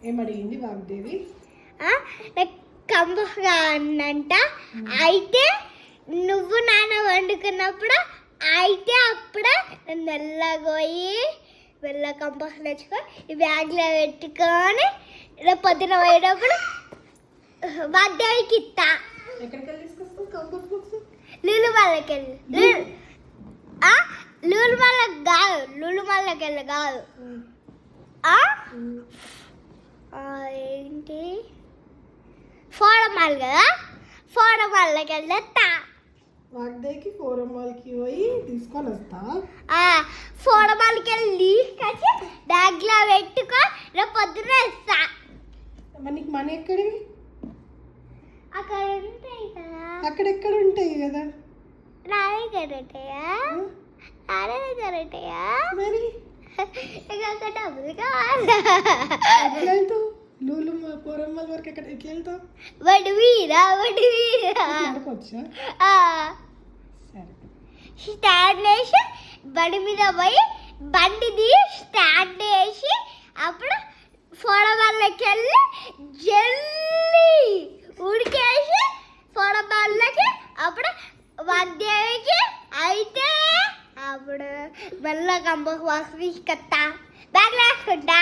ఏమడిగింది వాగ్దేవి? నాకు కంపగా అందంట. అయితే నువ్వు నాన్న వండుకున్నప్పుడు అయితే అప్పుడే మెల్లగోయి మెల్ల కంపస్ తెచ్చుకో ఈ బ్యాగ్లో పెట్టుకొని రేపు పొద్దున పోయేటప్పుడు వాగ్దేవికి ఇస్తా. లూలు వాళ్ళకెళ్ళి లూలు వాళ్ళకి కాదు, లూలు వాళ్ళకెళ్ళి కాదు. ఏంటి ఫోరమాల్ కదా, ఫోరమాల్కి వెళ్ళేస్తా. వాగ్దేవికి ఫోరమాల్కి పోయి తీసుకొని వస్తా. ఫోరమాల్కి వెళ్ళి తీసుకొచ్చి బ్యాగ్లో పెట్టుకో రేపు పొద్దున ఇస్తా. మరి నీకు మనీ ఎక్కడివి? అక్కడ ఉంటాయి కదా. అక్కడెక్కడ ఉంటాయి కదా. నా దగ్గర ఉంటాయా? నా దగ్గర ఉంటాయా? మరి ఇంకా డబ్బులు కావాలి. ఎట్లా వెళ్తావు? లూలు ఫోరమాల్ వరకు ఎక్కడ ఎట్లా వెళ్తావు? వడి వీరా వచ్చా సరే. స్టాండ్ వేసి బండి మీద పోయి బండిది స్టాండ్ వేసి అప్పుడు ఫోరమాల్లోకి వెళ్ళి జల్లి ఉడికేసి ఫోరమాల్లోకి అప్పుడు వాగ్దేవికి అయితే అప్పుడు మెల్ల కంపకు వాసు తీసుకొస్తా, బ్యాగ్లో వేసుకుంటా.